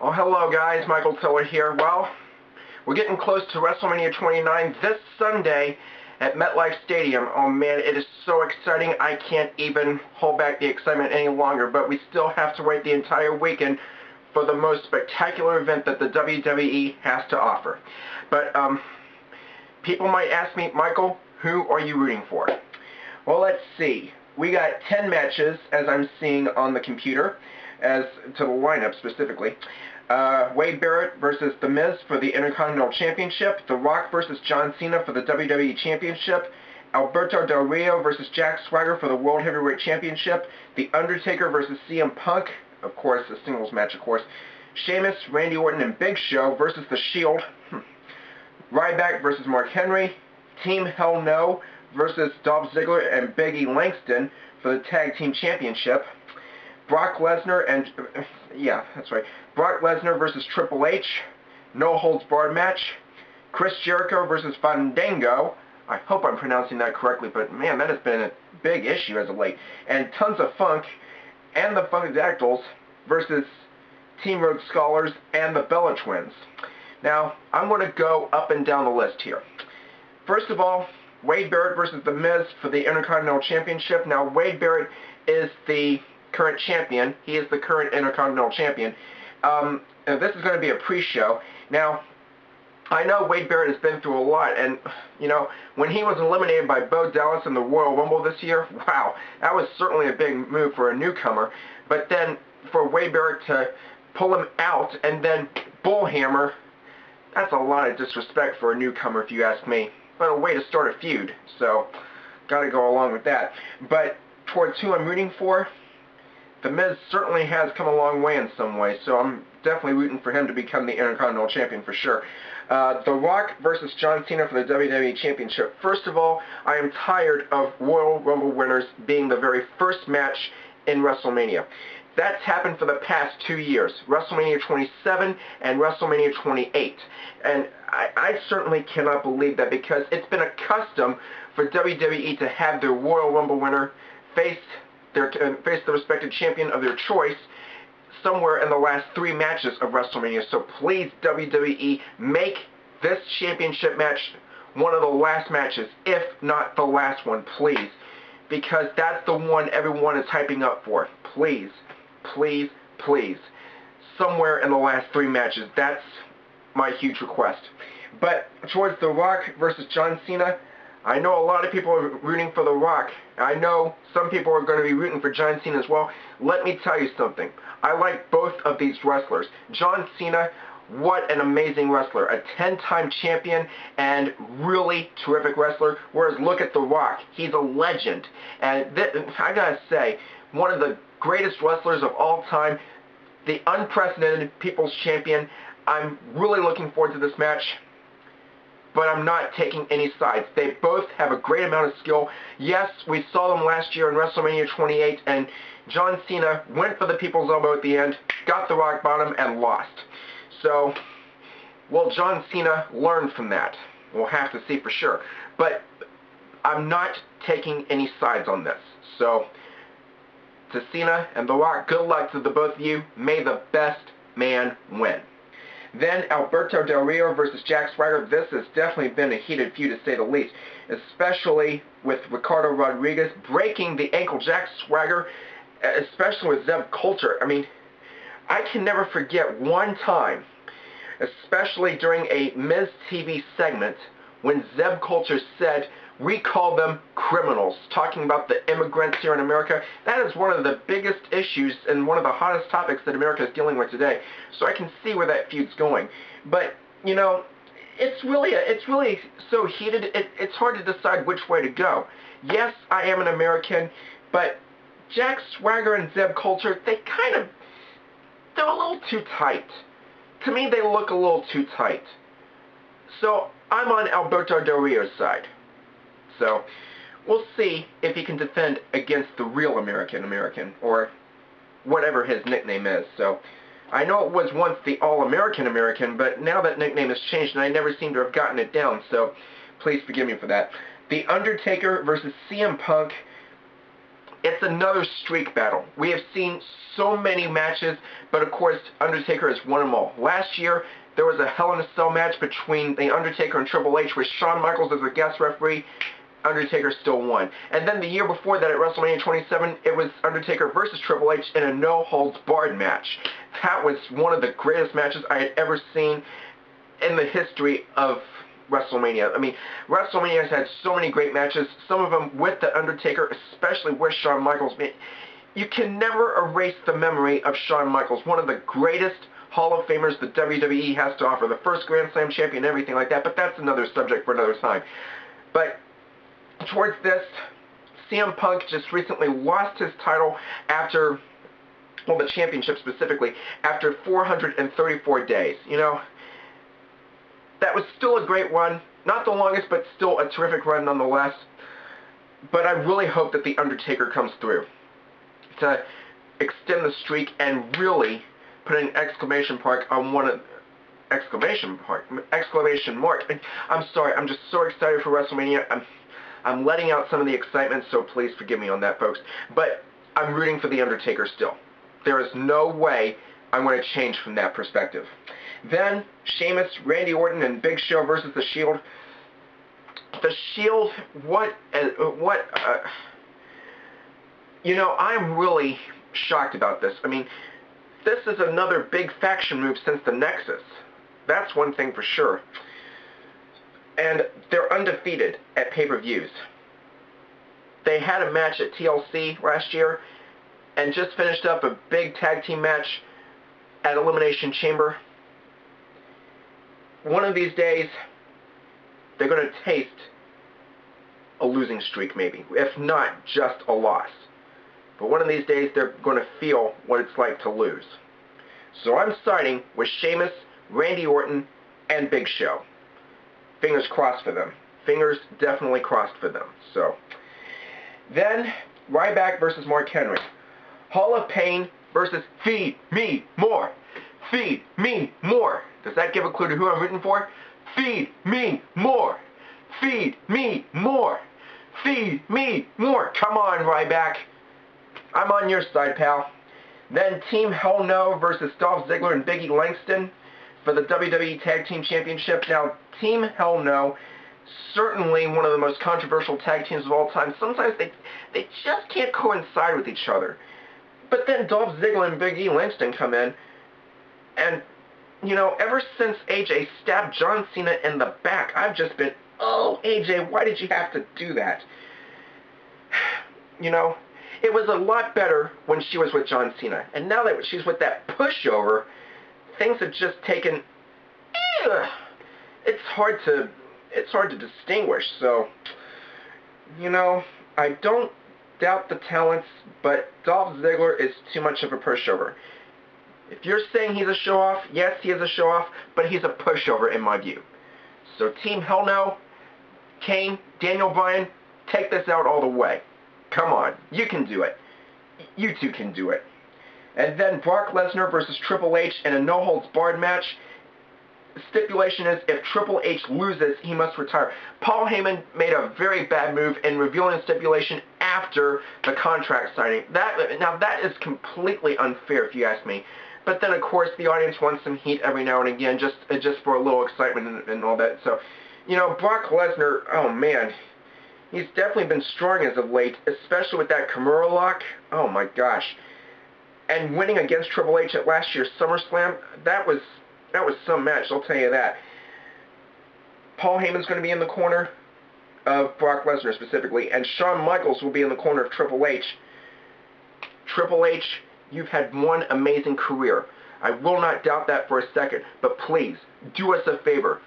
Oh, hello guys, Michael Tiller here. Well, we're getting close to WrestleMania 29 this Sunday at MetLife Stadium. Oh man, it is so exciting. I can't even hold back the excitement any longer, but we still have to wait the entire weekend for the most spectacular event that the WWE has to offer. But people might ask me, Michael, who are you rooting for? Well, let's see. We got 10 matches, as I'm seeing on the computer, as to the lineup specifically. Wade Barrett versus The Miz for the Intercontinental Championship. The Rock versus John Cena for the WWE Championship. Alberto Del Rio versus Jack Swagger for the World Heavyweight Championship. The Undertaker versus CM Punk, of course, a singles match, of course. Sheamus, Randy Orton, and Big Show versus The Shield. Ryback versus Mark Henry. Team Hell No versus Dolph Ziggler and Big E Langston for the Tag Team Championship. Brock Lesnar and, Brock Lesnar versus Triple H, no holds barred match. Chris Jericho versus Fandango. I hope I'm pronouncing that correctly, but man, that has been a big issue as of late. And Tons of Funk and the Funkadactyls versus Team Road Scholars and the Bella Twins. Now, I'm going to go up and down the list here. First of all, Wade Barrett versus The Miz for the Intercontinental Championship. Now, Wade Barrett is the current champion. He is the current Intercontinental Champion. This is going to be a pre-show. Now, I know Wade Barrett has been through a lot, and, you know, when he was eliminated by Bo Dallas in the Royal Rumble this year, wow, that was certainly a big move for a newcomer. But then, for Wade Barrett to pull him out and then bullhammer, that's a lot of disrespect for a newcomer, if you ask me. But a way to start a feud, so gotta go along with that. But towards who I'm rooting for, The Miz certainly has come a long way in some way, so I'm definitely rooting for him to become the Intercontinental Champion for sure. The Rock versus John Cena for the WWE Championship. First of all, I am tired of Royal Rumble winners being the very first match in WrestleMania. That's happened for the past 2 years, WrestleMania 27 and WrestleMania 28. And I certainly cannot believe that, because it's been a custom for WWE to have their Royal Rumble winner face the respected champion of their choice somewhere in the last 3 matches of WrestleMania. So please, WWE, make this championship match one of the last matches, if not the last one, please. Because that's the one everyone is hyping up for. Please, please, please. Somewhere in the last 3 matches. That's my huge request. But towards The Rock versus John Cena, I know a lot of people are rooting for The Rock. I know some people are going to be rooting for John Cena as well. Let me tell you something. I like both of these wrestlers. John Cena, what an amazing wrestler. A 10-time champion and really terrific wrestler. Whereas look at The Rock. He's a legend. And I gotta say, one of the greatest wrestlers of all time, the unprecedented People's Champion. I'm really looking forward to this match, but I'm not taking any sides. They both have a great amount of skill. Yes, we saw them last year in WrestleMania 28, and John Cena went for the People's Elbow at the end, got the rock bottom, and lost. So, will John Cena learn from that? We'll have to see for sure. But I'm not taking any sides on this. So, to Cena and The Rock, good luck to the both of you. May the best man win. Then Alberto Del Rio versus Jack Swagger. This has definitely been a heated feud, to say the least, especially with Ricardo Rodriguez breaking the ankle. Jack Swagger, especially with Zeb Coulter. I mean, I can never forget one time, especially during a Miz TV segment, when Zeb Coulter said, "We call them criminals," talking about the immigrants here in America. That is one of the biggest issues and one of the hottest topics that America is dealing with today. So I can see where that feud's going. But, you know, it's really so heated, it's hard to decide which way to go. Yes, I am an American, but Jack Swagger and Zeb Coulter, they're a little too tight. To me, they look a little too tight. So I'm on Alberto Del Rio's side. So, we'll see if he can defend against the real American, or whatever his nickname is. So, I know it was once the All-American American, but now that nickname has changed, and I never seem to have gotten it down, so please forgive me for that. The Undertaker versus CM Punk. It's another streak battle. We have seen so many matches, but of course, Undertaker has won them all. Last year, there was a Hell in a Cell match between The Undertaker and Triple H with Shawn Michaels as a guest referee. Undertaker still won. And then the year before that at WrestleMania 27, it was Undertaker versus Triple H in a no-holds-barred match. That was one of the greatest matches I had ever seen in the history of WrestleMania. I mean, WrestleMania has had so many great matches, some of them with The Undertaker, especially with Shawn Michaels. You can never erase the memory of Shawn Michaels, one of the greatest Hall of Famers the WWE has to offer, the first Grand Slam champion, everything like that, but that's another subject for another time. But towards this, CM Punk just recently lost his title after, well, the championship specifically, after 434 days. You know, that was still a great run. Not the longest, but still a terrific run nonetheless. But I really hope that The Undertaker comes through to extend the streak and really put an exclamation mark on one of exclamation mark. I'm sorry, I'm just so excited for WrestleMania. I'm letting out some of the excitement, so please forgive me on that, folks. But I'm rooting for The Undertaker still. There is no way I'm going to change from that perspective. Then, Sheamus, Randy Orton, and Big Show versus The Shield. The Shield, you know, I'm really shocked about this. I mean, this is another big faction move since the Nexus. That's one thing for sure. And they're undefeated at pay-per-views. They had a match at TLC last year and just finished up a big tag team match at Elimination Chamber. One of these days, they're going to taste a losing streak maybe, if not just a loss. But one of these days, they're going to feel what it's like to lose. So I'm siding with Sheamus, Randy Orton, and Big Show. Fingers crossed for them. Fingers definitely crossed for them. So, then, Ryback versus Mark Henry. Hall of Pain versus Feed Me More. Feed Me More. Does that give a clue to who I'm rooting for? Feed me more. Feed me more. Feed me more. Come on, Ryback. I'm on your side, pal. Then Team Hell No versus Dolph Ziggler and Big E Langston for the WWE Tag Team Championship. Now, Team Hell No, certainly one of the most controversial tag teams of all time. Sometimes they just can't coincide with each other. But then Dolph Ziggler and Big E Langston come in, and, you know, ever since AJ stabbed John Cena in the back, I've just been, oh, AJ, why did you have to do that? You know, it was a lot better when she was with John Cena. And now that she's with that pushover, things have just taken, it's hard to distinguish. So, you know, I don't doubt the talents, but Dolph Ziggler is too much of a pushover. If you're saying he's a show-off, yes, he is a show-off, but he's a pushover in my view. So Team Hell No, Kane, Daniel Bryan, take this out all the way. Come on, you can do it. You two can do it. And then Brock Lesnar versus Triple H in a no-holds-barred match. The stipulation is if Triple H loses, he must retire. Paul Heyman made a very bad move in revealing the stipulation after the contract signing. Now that is completely unfair if you ask me. But then, of course, the audience wants some heat every now and again, just for a little excitement and all that. So, you know, Brock Lesnar, oh man, he's definitely been strong as of late, especially with that Kimura lock. Oh my gosh. And winning against Triple H at last year's SummerSlam, that was some match, I'll tell you that. Paul Heyman's going to be in the corner of Brock Lesnar specifically, and Shawn Michaels will be in the corner of Triple H. Triple H, you've had one amazing career. I will not doubt that for a second, but please, do us a favor.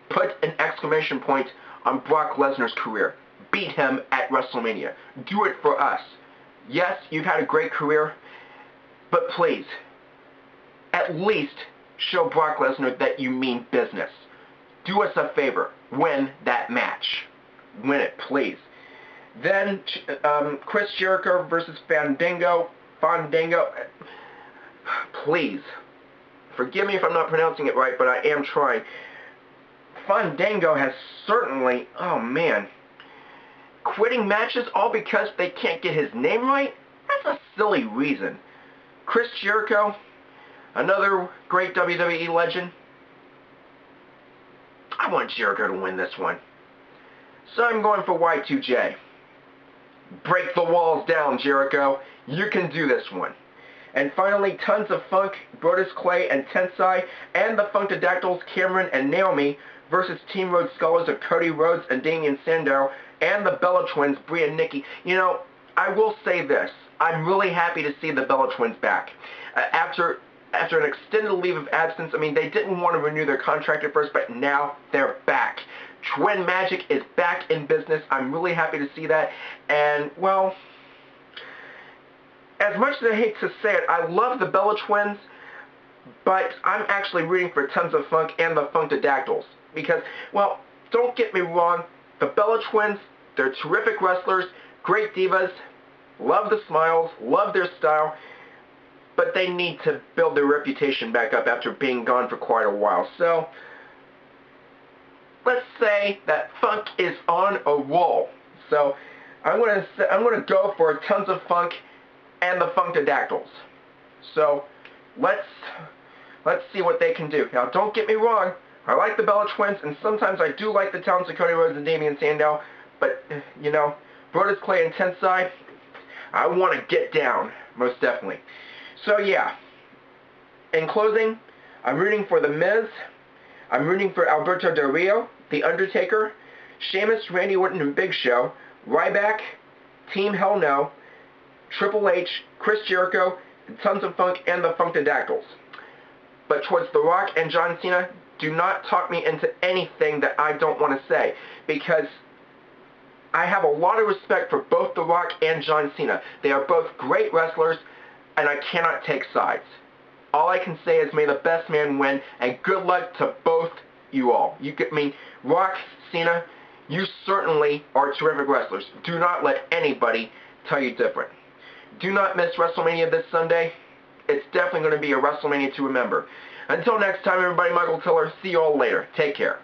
Put an exclamation point on Brock Lesnar's career. Beat him at WrestleMania. Do it for us. Yes, you've had a great career, but please, at least show Brock Lesnar that you mean business. Do us a favor. Win that match. Win it, please. Then, Chris Jericho versus Fandango. Please. Forgive me if I'm not pronouncing it right, but I am trying. Fandango has certainly, oh man, quitting matches all because they can't get his name right? That's a silly reason. Chris Jericho, another great WWE legend. I want Jericho to win this one. So I'm going for Y2J. Break the walls down, Jericho. You can do this one. And finally, Tons of Funk, Brodus Clay, and Tensai, and the Funkadactyls, Cameron and Naomi, versus Team Rhodes Scholars of Cody Rhodes and Damian Sandow, and the Bella Twins, Bria and Nikki. You know, I will say this. I'm really happy to see the Bella Twins back. After an extended leave of absence, I mean, they didn't want to renew their contract at first, but now they're back. Twin Magic is back in business. I'm really happy to see that. And, well, as much as I hate to say it, I love the Bella Twins, but I'm actually rooting for Tons of Funk and the Funkadactyls. Because, well, don't get me wrong, the Bella Twins, they're terrific wrestlers, great divas, love the smiles, love their style, but they need to build their reputation back up after being gone for quite a while. So, let's say that Funk is on a roll. So, I'm gonna go for Tons of Funk and the Funkadactyls. So, let's see what they can do. Now, don't get me wrong, I like the Bella Twins, and sometimes I do like the talents of Cody Rhodes and Damian Sandow, but, you know, Brodus Clay and Tensai, I want to get down, most definitely. So, yeah, in closing, I'm rooting for The Miz, I'm rooting for Alberto Del Rio, The Undertaker, Sheamus, Randy Orton, and Big Show, Ryback, Team Hell No, Triple H, Chris Jericho, Tons of Funk, and the Funkadactyls. But towards The Rock and John Cena, do not talk me into anything that I don't want to say, because I have a lot of respect for both The Rock and John Cena. They are both great wrestlers, and I cannot take sides. All I can say is may the best man win, and good luck to both you all. Rock, Cena, you certainly are terrific wrestlers. Do not let anybody tell you different. Do not miss WrestleMania this Sunday. It's definitely going to be a WrestleMania to remember. Until next time, everybody, Michael Tiller. See you all later. Take care.